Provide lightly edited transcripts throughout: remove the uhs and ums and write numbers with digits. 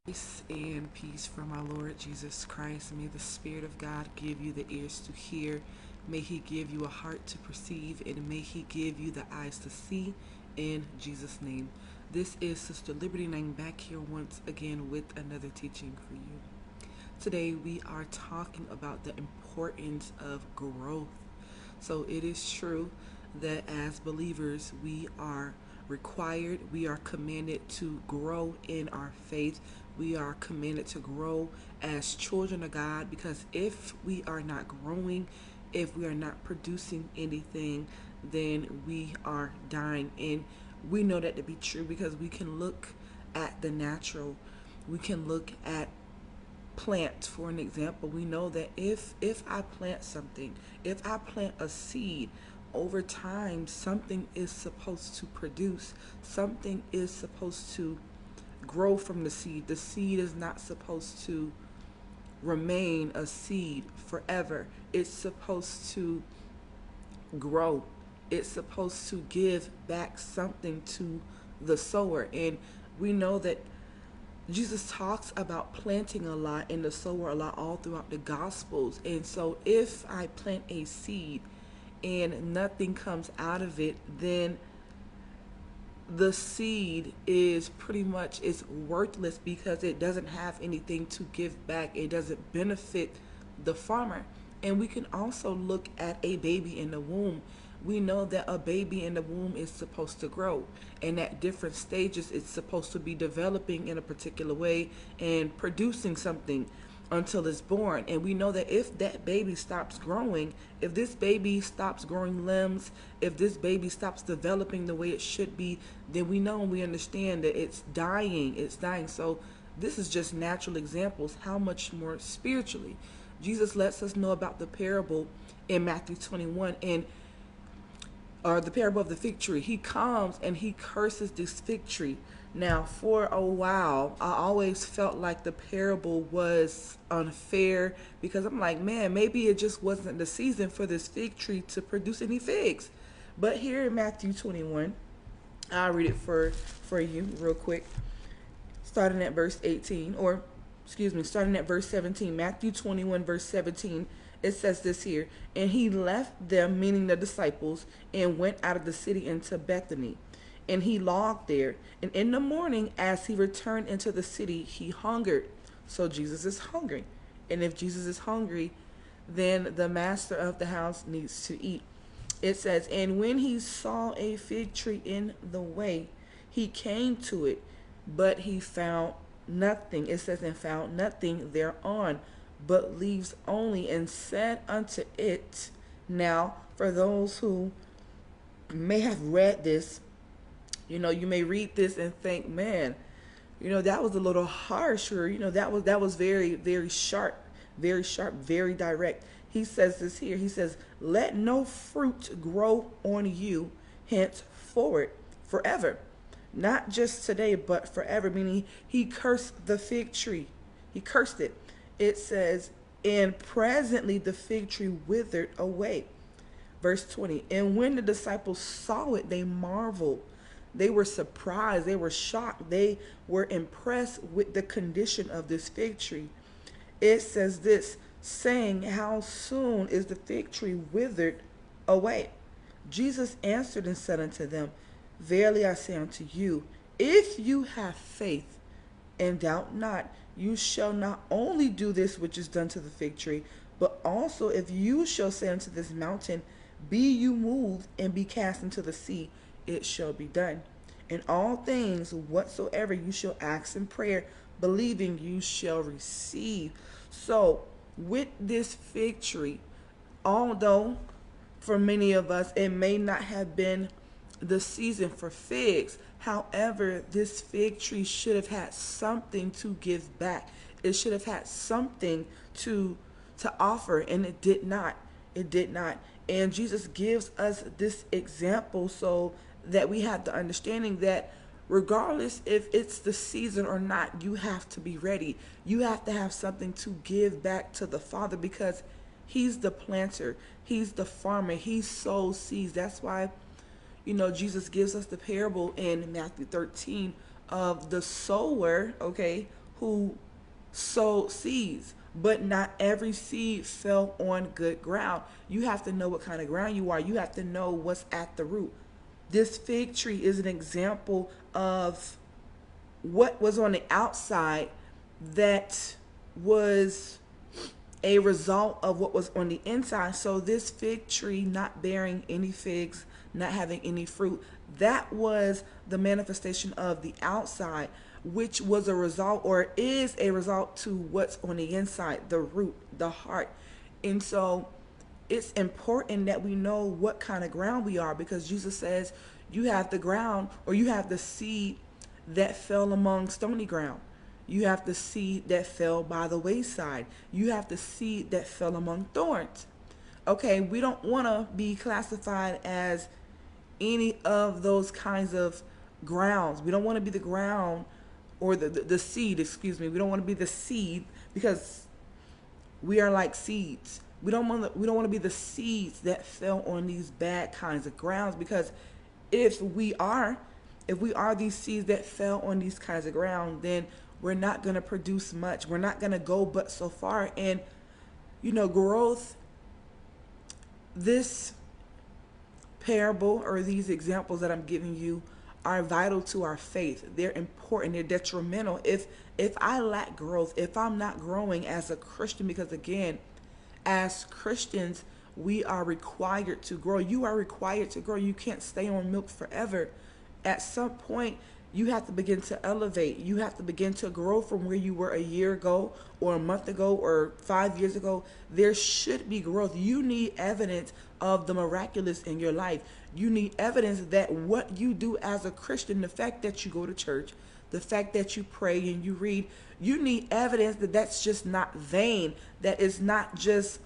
Grace and peace from our Lord Jesus Christ. May the Spirit of God give you the ears to hear. May He give you a heart to perceive. And may He give you the eyes to see in Jesus' name. This is Sister Liberty, and I'm back here once again with another teaching for you. Today we are talking about the importance of growth. So it is true that as believers we are required, we are commanded to grow in our faith. We are commanded to grow as children of God, because if we are not growing, if we are not producing anything, then we are dying. And we know that to be true because we can look at the natural. We can look at plants for an example. We know that if I plant something, if I plant a seed, over time something is supposed to produce, something is supposed to grow from the seed. The seed is not supposed to remain a seed forever. It's supposed to grow. It's supposed to give back something to the sower. And we know that Jesus talks about planting a lot and the sower a lot all throughout the Gospels. And so if I plant a seed and nothing comes out of it, then the seed is pretty much is worthless because it doesn't have anything to give back. It doesn't benefit the farmer. And we can also look at a baby in the womb. We know that a baby in the womb is supposed to grow, and at different stages it's supposed to be developing in a particular way and producing something until it's born. And we know that if that baby stops growing, if this baby stops growing limbs, if this baby stops developing the way it should be, then we know and we understand that it's dying. It's dying. So this is just natural examples. How much more spiritually? Jesus lets us know about the parable in Matthew 21, and or the parable of the fig tree. He comes and he curses this fig tree. Now, for a while, I always felt like the parable was unfair because I'm like, man, maybe it just wasn't the season for this fig tree to produce any figs. But here in Matthew 21, I'll read it for you real quick, starting at verse 18, or excuse me, starting at verse 17. Matthew 21, verse 17. It says this here: and he left them, meaning the disciples, and went out of the city into Bethany. And he lodged there. And in the morning, as he returned into the city, he hungered. So Jesus is hungry. And if Jesus is hungry, then the master of the house needs to eat. It says, and when he saw a fig tree in the way, he came to it, but he found nothing. It says, and found nothing thereon, but leaves only, and said unto it. Now, for those who may have read this, you may read this and think, man, that was a little harsh, or that was very, very sharp, very direct. He says this here. He says, let no fruit grow on you henceforward, forever. Not just today, but forever. Meaning he cursed the fig tree. He cursed it. It says, and presently the fig tree withered away. Verse 20, and when the disciples saw it, they marveled. They were surprised. They were shocked. They were impressed with the condition of this fig tree. It says this, saying, how soon is the fig tree withered away? Jesus answered and said unto them, verily I say unto you, if you have faith and doubt not, you shall not only do this which is done to the fig tree, but also if you shall say unto this mountain, be you moved and be cast into the sea, it shall be done. In all things whatsoever you shall ask in prayer, believing, you shall receive. So with this fig tree, although for many of us it may not have been the season for figs, however, this fig tree should have had something to give back. It should have had something to offer, and it did not. It did not. And Jesus gives us this example so that we have the understanding that regardless if it's the season or not, you have to be ready. You have to have something to give back to the Father, because he's the planter, he's the farmer, he sows seeds. That's why Jesus gives us the parable in Matthew 13 of the sower, okay, who sowed seeds, but not every seed fell on good ground. You have to know what kind of ground you are. You have to know what's at the root. This fig tree is an example of what was on the outside that was a result of what was on the inside. So this fig tree not bearing any figs, not having any fruit, that was the manifestation of the outside, which was a result or is a result to what's on the inside, the root, the heart. And so it's important that we know what kind of ground we are, because Jesus says you have the ground, or you have the seed that fell among stony ground. You have the seed that fell by the wayside. You have the seed that fell among thorns. Okay, we don't want to be classified as any of those kinds of grounds. We don't want to be the ground, or the seed, excuse me. We don't want to be the seed, because we are like seeds. We don't want to be the seeds that fell on these bad kinds of grounds, because if we are these seeds that fell on these kinds of ground, then we're not going to produce much. We're not going to go but so far. And growth, this parable or these examples that I'm giving you are vital to our faith. They're important. They're detrimental if I lack growth, if I'm not growing as a Christian, because again, as Christians, we are required to grow. You are required to grow. You can't stay on milk forever. At some point, you have to begin to elevate. You have to begin to grow from where you were a year ago, or a month ago, or 5 years ago. There should be growth. You need evidence of the miraculous in your life. You need evidence that what you do as a Christian, the fact that you go to church, the fact that you pray and you read, you need evidence that that's just not vain, that it's not just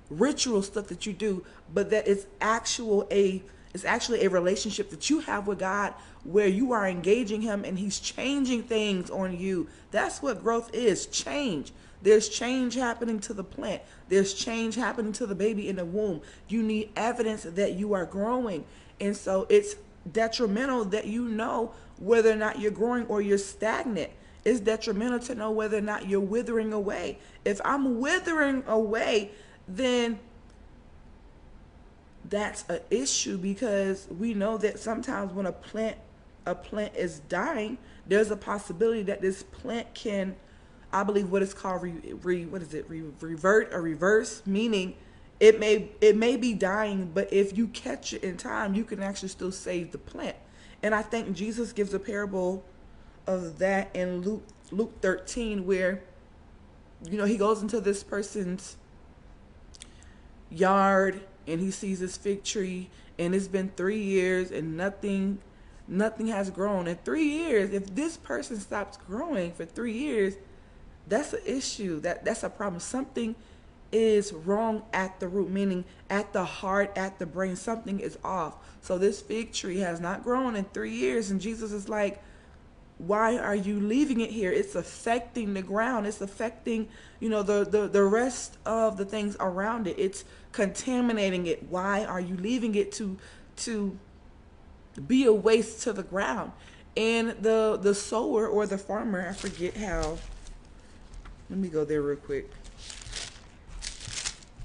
ritual stuff that you do, but that it's actually a relationship that you have with God, where you are engaging him and he's changing things on you. That's what growth is, change. There's change happening to the plant. There's change happening to the baby in the womb. You need evidence that you are growing. And so it's detrimental that you know whether or not you're growing or you're stagnant. It's detrimental to know whether or not you're withering away. If I'm withering away, then that's an issue, because we know that sometimes when a plant is dying, there's a possibility that this plant can, I believe what it's called, revert or reverse, meaning it may be dying, but if you catch it in time, you can actually still save the plant. And I think Jesus gives a parable of that in Luke 13, where he goes into this person's yard and he sees this fig tree, and it's been 3 years and nothing has grown. In 3 years, if this person stops growing for 3 years, that's an issue. That's a problem. Something is wrong at the root, meaning at the heart, at the brain. Something is off. So this fig tree has not grown in 3 years, and Jesus is like, why are you leaving it here? It's affecting the ground. It's affecting, the rest of the things around it. It's contaminating it. Why are you leaving it to be a waste to the ground? And the sower or the farmer, I forget how. Let me go there real quick.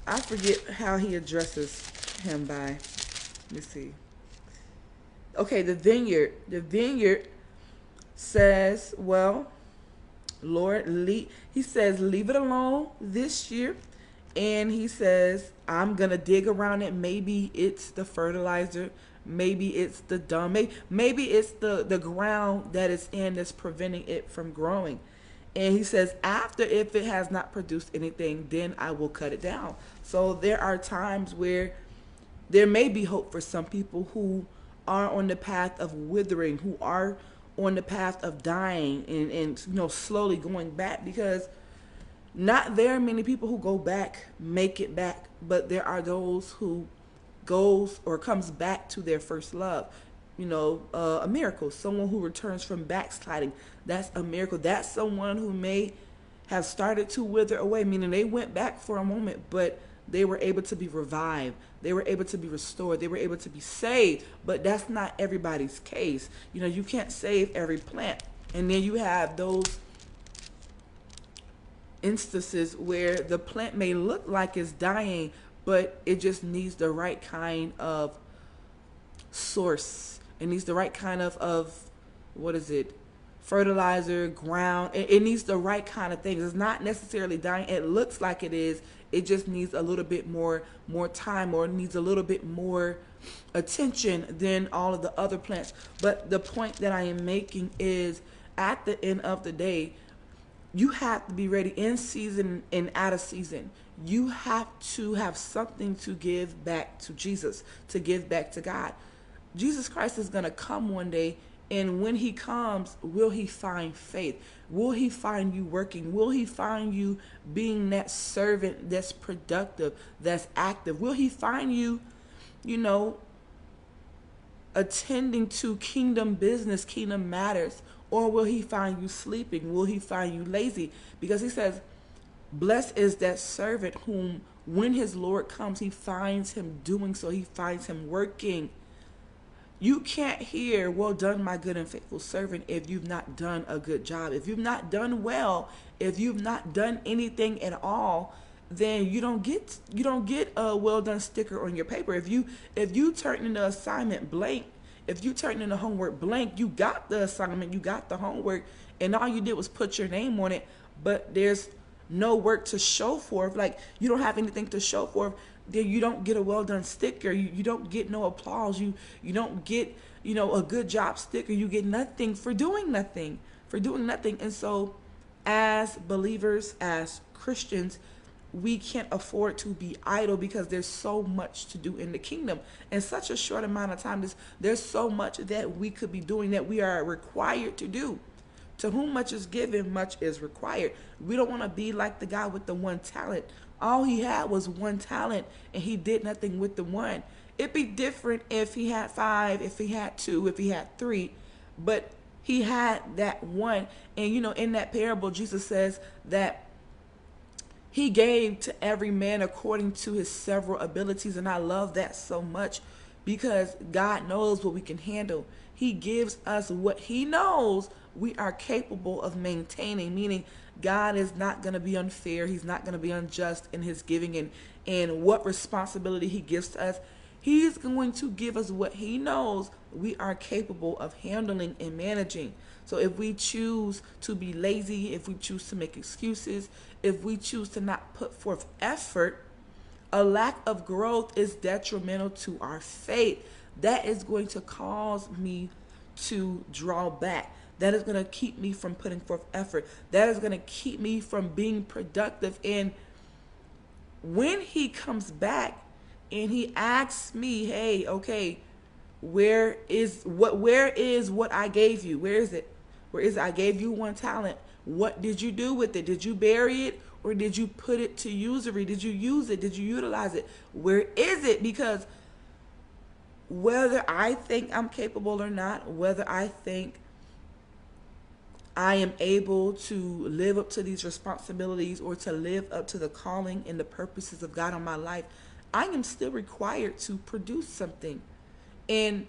I forget how he addresses him by. Let me see. Okay, the vineyard. The vineyard says, well, Lord, he says, leave it alone this year. And he says, I'm going to dig around it. Maybe it's the fertilizer. Maybe it's the dung. Maybe it's the ground that it's in that's preventing it from growing. And he says, after, if it has not produced anything, then I will cut it down. So there are times where there may be hope for some people who are on the path of withering, who are on the path of dying and slowly going back, because not very many people who go back make it back, but there are those who goes or comes back to their first love. A miracle. Someone who returns from backsliding, that's a miracle. That's someone who may have started to wither away, meaning they went back for a moment, but they were able to be revived. They were able to be restored. They were able to be saved. But that's not everybody's case. You can't save every plant. And then you have those instances where the plant may look like it's dying, but it just needs the right kind of source. It needs the right kind of what is it? Fertilizer, ground. It needs the right kind of things. It's not necessarily dying. It looks like it is. It just needs a little bit more time, or it needs a little bit more attention than all of the other plants. But the point that I am making is, at the end of the day, you have to be ready in season and out of season. You have to have something to give back to Jesus, to give back to God. Jesus Christ is going to come one day, and when he comes, will he find faith? Will he find you working? Will he find you being that servant that's productive, that's active? Will he find you, you know, attending to kingdom business, kingdom matters? Or will he find you sleeping? Will he find you lazy? Because he says, blessed is that servant whom, when his Lord comes, he finds him doing so. He finds him working. You can't hear, well done, my good and faithful servant, if you've not done a good job. If you've not done well, if you've not done anything at all, then you don't get a well done sticker on your paper. If you turn in the assignment blank, if you turn in the homework blank, you got the assignment, you got the homework, and all you did was put your name on it, but there's no work to show for it. Like, you don't have anything to show for it, then you don't get a well done sticker. You don't get no applause. You don't get, a good job sticker. You get nothing for doing nothing. And so, as believers, as Christians, we can't afford to be idle, because there's so much to do in the kingdom in such a short amount of time. There's so much that we could be doing, that we are required to do. To whom much is given, much is required. We don't want to be like the guy with the one talent. All he had was one talent, and he did nothing with the one. It'd be different if he had 5, if he had 2, if he had 3, but he had that one. And in that parable, Jesus says that he gave to every man according to his several abilities. And I love that so much, because God knows what we can handle. He gives us what he knows we are capable of maintaining, meaning God is not going to be unfair. He's not going to be unjust in his giving and what responsibility he gives to us. He's going to give us what he knows we are capable of handling and managing. So if we choose to be lazy, if we choose to make excuses, if we choose to not put forth effort, a lack of growth is detrimental to our faith. That is going to cause me to draw back. That is going to keep me from putting forth effort. That is going to keep me from being productive. And when he comes back and he asks me, hey, okay, where is what I gave you? Where is it? I gave you one talent. What did you do with it? Did you bury it, or did you put it to usury? Did you use it? Did you utilize it? Where is it? Because whether I think I'm capable or not, whether I think I am able to live up to these responsibilities or to live up to the calling and the purposes of God on my life, I am still required to produce something. And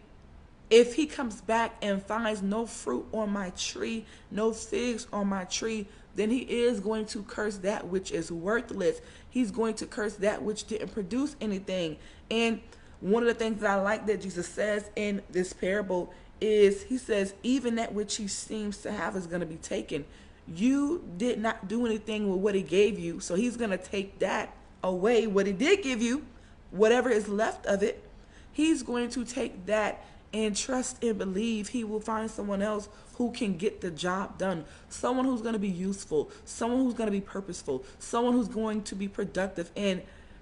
if he comes back and finds no fruit on my tree, no figs on my tree, then he is going to curse that which is worthless. He's going to curse that which didn't produce anything. And one of the things that I like that Jesus says in this parable is, he says, even that which he seems to have is going to be taken. You did not do anything with what he gave you, so he's going to take that away. What he did give you, whatever is left of it, he's going to take that and trust and believe he will find someone else who can get the job done. Someone who's going to be useful, someone who's going to be purposeful, someone who's going to be productive and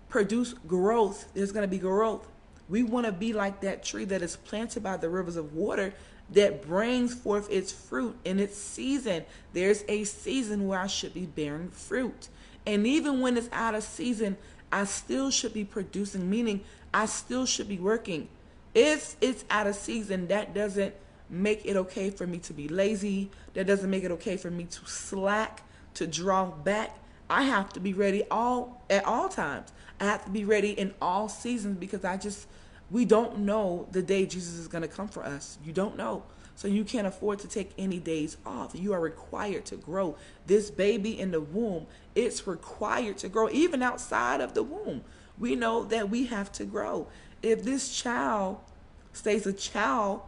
produce growth. There's going to be growth. We want to be like that tree that is planted by the rivers of water that brings forth its fruit in its season. There's a season where I should be bearing fruit. And even when it's out of season, I still should be producing, meaning I still should be working. If it's out of season, that doesn't make it okay for me to be lazy. That doesn't make it okay for me to slack, to draw back. I have to be ready at all times. I have to be ready in all seasons, because we don't know the day Jesus is going to come for us. You don't know. So you can't afford to take any days off. You are required to grow. This baby in the womb, it's required to grow. Even outside of the womb, we know that we have to grow. If this child stays a child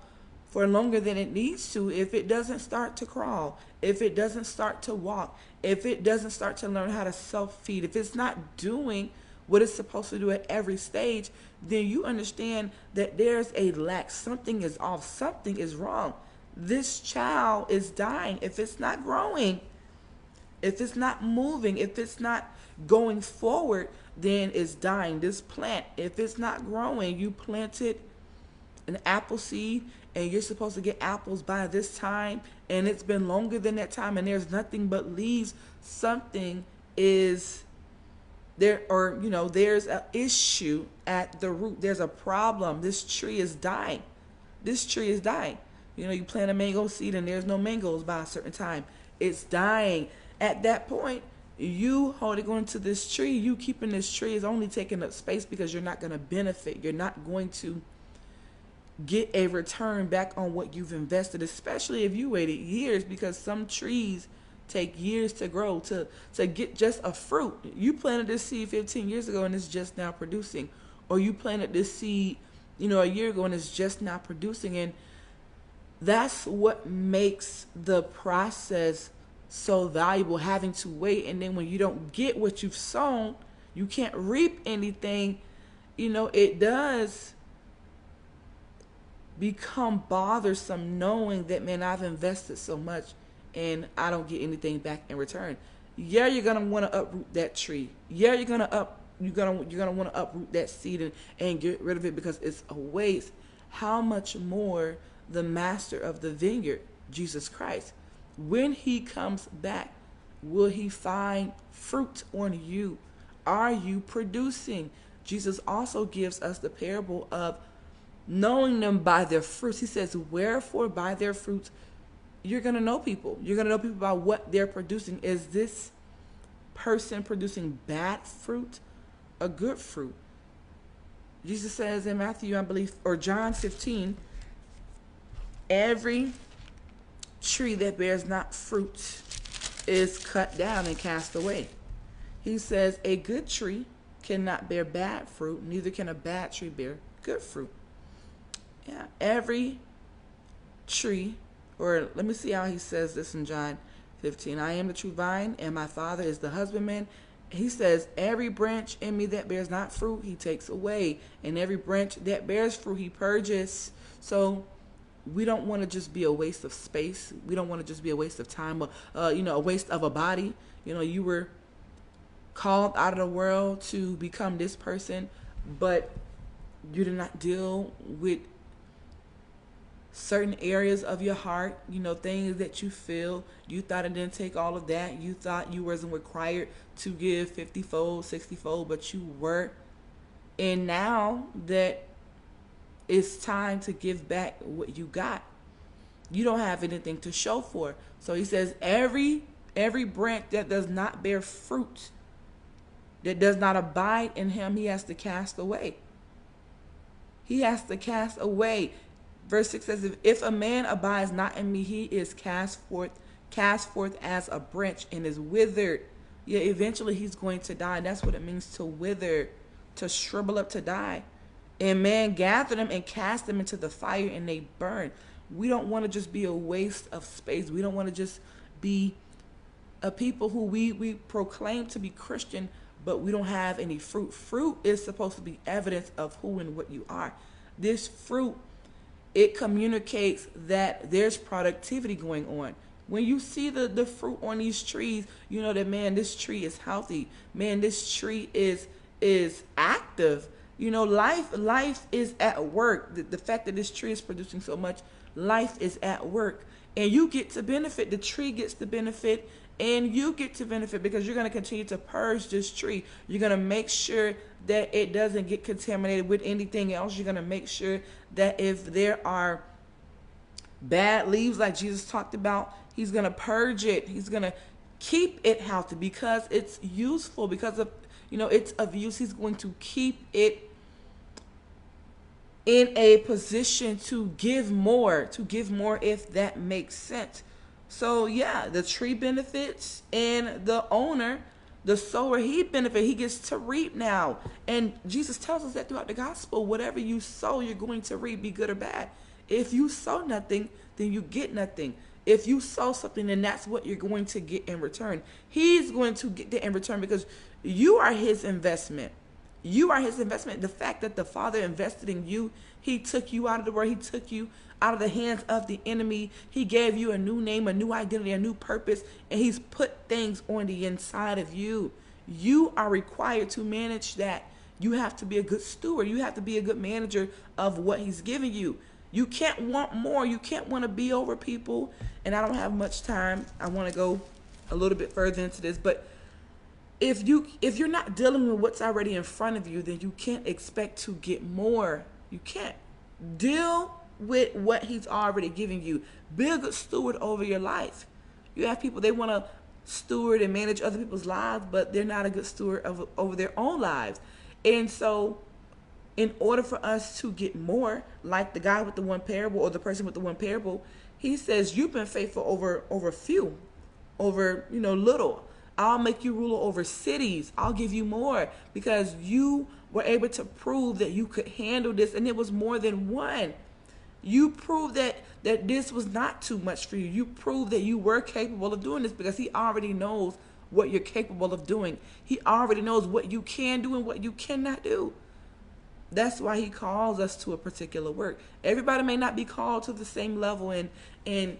for longer than it needs to, if it doesn't start to crawl, if it doesn't start to walk, if it doesn't start to learn how to self-feed, if it's not doing what it's supposed to do at every stage, then you understand that there's a lack. Something is off. Something is wrong. This child is dying if it's not growing, if it's not moving, if it's not going forward, then it's dying. This plant, if it's not growing, you planted an apple seed and you're supposed to get apples by this time, and it's been longer than that time and there's nothing but leaves. Something is there, or there's an issue at the root. There's a problem. This tree is dying. This tree is dying. You plant a mango seed and there's no mangoes by a certain time. It's dying. At that point, you holding on to this tree, you keeping this tree is only taking up space because you're not going to benefit. You're not going to get a return back on what you've invested, especially if you waited years, because some trees take years to grow, to get just a fruit. You planted this seed 15 years ago and it's just now producing. Or you planted this seed, a year ago and it's just now producing. And that's what makes the process so valuable, having to wait. And then when you don't get what you've sown, you can't reap anything. It does become bothersome knowing that, man, I've invested so much and I don't get anything back in return. Yeah, you're gonna want to uproot that tree. Yeah, you're gonna want to uproot that seed and get rid of it because it's a waste. How much more the master of the vineyard, Jesus Christ, when he comes back, will he find fruit on you? Are you producing? Jesus also gives us the parable of knowing them by their fruits. He says, wherefore by their fruits, you're going to know people. You're going to know people by what they're producing. Is this person producing bad fruit or good fruit? Jesus says in Matthew, I believe, or John 15, every tree that bears not fruit is cut down and cast away. He says a good tree cannot bear bad fruit, neither can a bad tree bear good fruit. Yeah, every tree, or let me see how he says this in John 15. I am the true vine, and my Father is the husbandman. He says, every branch in me that bears not fruit, he takes away. And every branch that bears fruit, he purges. So we don't want to just be a waste of space. We don't want to just be a waste of time, a waste of a body. You were called out of the world to become this person, but you did not deal with certain areas of your heart, things that you feel. You thought it didn't take all of that. You thought you wasn't required to give 50-fold, 60-fold, but you were. And now that it's time to give back what you got, you don't have anything to show for. So he says every branch that does not bear fruit, that does not abide in him, he has to cast away. He has to cast away. Verse 6 says, if a man abides not in me, he is cast forth as a branch and is withered. Yeah, eventually he's going to die. That's what it means to wither, to shrivel up, to die. And man gathered them and cast them into the fire and they burn. We don't want to just be a waste of space. We don't want to just be a people who we proclaim to be Christian, but we don't have any fruit. Fruit is supposed to be evidence of who and what you are. This fruit, it communicates that there's productivity going on. When you see the fruit on these trees, you know that, man, this tree is healthy. Man, this tree is active. Life is at work. The fact that this tree is producing so much, life is at work. And you get to benefit. The tree gets to benefit. And you get to benefit because you're going to continue to purge this tree. You're going to make sure that it doesn't get contaminated with anything else. You're going to make sure that if there are bad leaves like Jesus talked about, he's going to purge it. He's going to keep it healthy because it's useful, because of, it's of use. He's going to keep it in a position to give more, if that makes sense. So yeah, the tree benefits and the owner, the sower, he benefits. He gets to reap now. And Jesus tells us that throughout the gospel, whatever you sow, you're going to reap, be good or bad. If you sow nothing, then you get nothing. If you sow something, then that's what you're going to get in return. He's going to get that in return because you are his investment. You are his investment. The fact that the Father invested in you, he took you out of the world, he took you out of the hands of the enemy. He gave you a new name, a new identity, a new purpose, and he's put things on the inside of you. You are required to manage that. You have to be a good steward. You have to be a good manager of what he's giving you. You can't want more. You can't want to be over people. And I don't have much time. I want to go a little bit further into this, but if you're not dealing with what's already in front of you, then you can't expect to get more. You can't. Deal with what he's already giving you. Be a good steward over your life. You have people, they want to steward and manage other people's lives, but they're not a good steward over their own lives. And so in order for us to get more, like the guy with the one parable or the person with the one parable, he says, you've been faithful over few, over little. I'll make you ruler over cities. I'll give you more because you were able to prove that you could handle this, and it was more than one. You proved that this was not too much for you. You proved that you were capable of doing this because he already knows what you're capable of doing. He already knows what you can do and what you cannot do. That's why he calls us to a particular work. Everybody may not be called to the same level and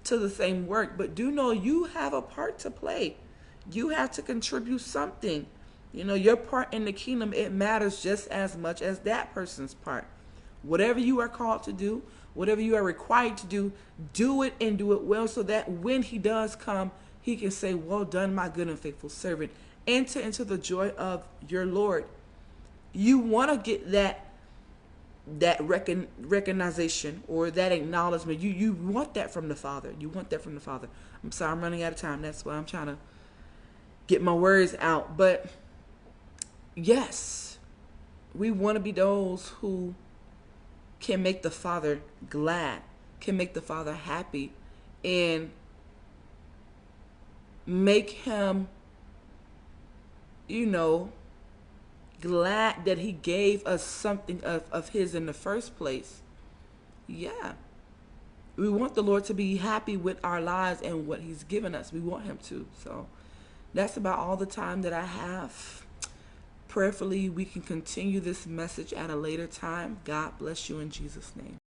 to the same work, but do know you have a part to play. You have to contribute something. Your part in the kingdom, it matters just as much as that person's part. Whatever you are called to do, whatever you are required to do it and do it well so that when he does come, he can say, well done, my good and faithful servant. Enter into the joy of your Lord. You want to get that recognition or that acknowledgement. You want that from the Father. You want that from the Father. I'm sorry, I'm running out of time. That's why I'm trying to get my words out. But yes, we want to be those who can make the Father glad, can make the Father happy, and make him, glad that he gave us something of his in the first place. Yeah. We want the Lord to be happy with our lives and what he's given us. We want him to. So that's about all the time that I have. Prayerfully, we can continue this message at a later time. God bless you in Jesus' name.